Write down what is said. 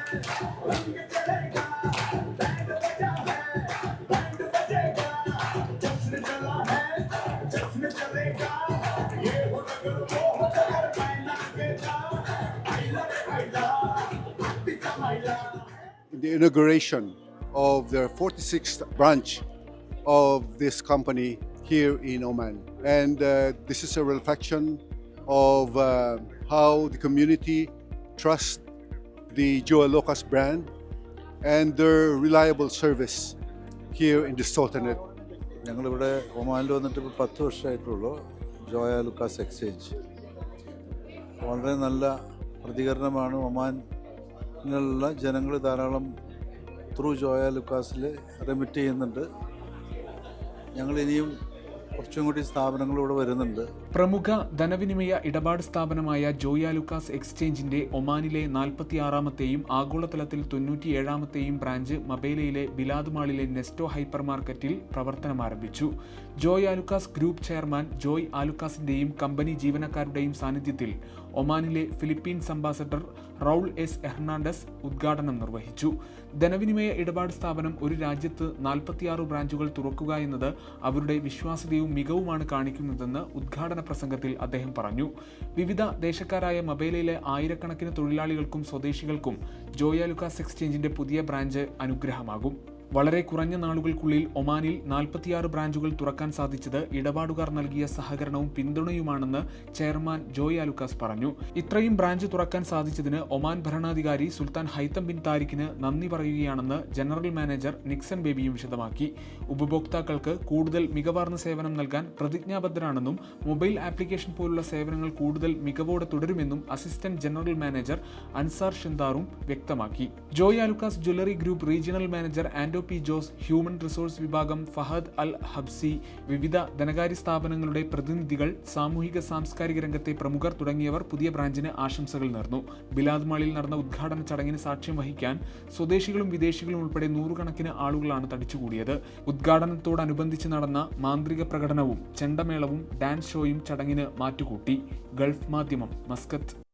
The inauguration of their 46th branch of this company here in Oman. And this is a reflection of how the community trusts the Joya Lucas brand and their reliable service here in the Sultanate. ഞങ്ങളിവിടെ ഒമാനിൽ വന്നിട്ട് ഇപ്പോൾ 10 വർഷമായിട്ടുള്ളൂ. ജോയ Lucas exchange വളരെ നല്ല പ്രതികരണമാണ്. ഒമാനിലുള്ള ജനങ്ങൾ ധാരാളം through ജോയ ലുക്കാസിൽ remit ചെയ്യുന്നുണ്ട്. ഞങ്ങൾ ഇനിയും കുറച്ചും കൂടി സ്ഥാപനങ്ങൾ ഇവിടെ വരുന്നുണ്ട്. പ്രമുഖ ധനവിനിമയ ഇടപാട് സ്ഥാപനമായ ജോയ ലുക്കാസ് എക്സ്ചേഞ്ചിന്റെ ഒമാനിലെ 46ാമത്തെയും ആഗോളതലത്തിൽ 97ാമത്തെയും ബ്രാഞ്ച് മബേലയിലെ ബിലാദ് മാളിലെ നെസ്റ്റോ ഹൈപ്പർ മാർക്കറ്റിൽ പ്രവർത്തനം ആരംഭിച്ചു. ജോയ് ആലുക്കാസ് ഗ്രൂപ്പ് ചെയർമാൻ ജോയ് ആലുക്കാസിന്റെയും കമ്പനി ജീവനക്കാരുടെയും സാന്നിധ്യത്തിൽ ഒമാനിലെ Philippines ambassador Raul S Hernandez ഉദ്ഘാടനം നിർവഹിച്ചു. ധനവിനിമയ ഇടപാട് സ്ഥാപനം ഒരു രാജ്യത്ത് 46 ബ്രാഞ്ചുകൾ തുറക്കുക എന്നത് അവരുടെ വിശ്വാസ്യതയും മികവുമാണ് കാണിക്കുന്നതെന്ന് ഉദ്ഘാടന പ്രസംഗത്തിൽ അദ്ദേഹം പറഞ്ഞു. വിവിധ ദേശക്കാരായ മബേലയിലെ ആയിരക്കണക്കിന് തൊഴിലാളികൾക്കും സ്വദേശികൾക്കും ജോയ ലുക്കാസ് എക്സ്ചേഞ്ചിന്റെ പുതിയ ബ്രാഞ്ച് അനുഗ്രഹമാകും. വളരെ കുറഞ്ഞ നാളുകൾക്കുള്ളിൽ ഒമാനിൽ 46 ബ്രാഞ്ചുകൾ തുറക്കാൻ സാധിച്ചത് ഇടപാടുകാർ നൽകിയ സഹകരണവും പിന്തുണയുമാണെന്ന് ചെയർമാൻ ജോയ് ആലുക്കാസ് പറഞ്ഞു. ഇത്രയും ബ്രാഞ്ച് തുറക്കാൻ സാധിച്ചതിന് ഒമാൻ ഭരണാധികാരി സുൽത്താൻ ഹൈത്തം ബിൻ താരിഖിന് നന്ദി പറയുകയാണെന്ന് ജനറൽ മാനേജർ നിക്സൺ ബേബിയും വിശദമാക്കി. ഉപഭോക്താക്കൾക്ക് കൂടുതൽ മികവാർന്ന സേവനം നൽകാൻ പ്രതിജ്ഞാബദ്ധരാണെന്നും മൊബൈൽ ആപ്ലിക്കേഷൻ പോലുള്ള സേവനങ്ങൾ കൂടുതൽ മികവോടെ തുടരുമെന്നും അസിസ്റ്റന്റ് ജനറൽ മാനേജർ അൻസാർ ഷിന്ദാറും വ്യക്തമാക്കി. Joy Alukkas jewellery group regional manager Ando P Jose, human resource വിഭാഗം ഫഹദ് അൽ ഹബ്സി, വിവിധ ധനകാര്യ സ്ഥാപനങ്ങളുടെ പ്രതിനിധികൾ, സാമൂഹിക സാംസ്കാരിക രംഗത്തെ പ്രമുഖർ തുടങ്ങിയവർ പുതിയ ബ്രാഞ്ചിന് ആശംസകൾ നേർന്നു. ബിലാദ് മാളിൽ നടന്ന ഉദ്ഘാടന ചടങ്ങിന് സാക്ഷ്യം വഹിക്കാൻ സ്വദേശികളും വിദേശികളും ഉൾപ്പെടെ നൂറുകണക്കിന് ആളുകളാണ് തടിച്ചുകൂടിയത്. ഉദ്ഘാടനത്തോടനുബന്ധിച്ച് നടന്ന മാന്ത്രിക പ്രകടനവും ചെണ്ടമേളവും ഡാൻസ് ഷോയും ചടങ്ങിന് മാറ്റുകൂട്ടി. ഗൾഫ് മാധ്യമം, മസ്കത്ത്.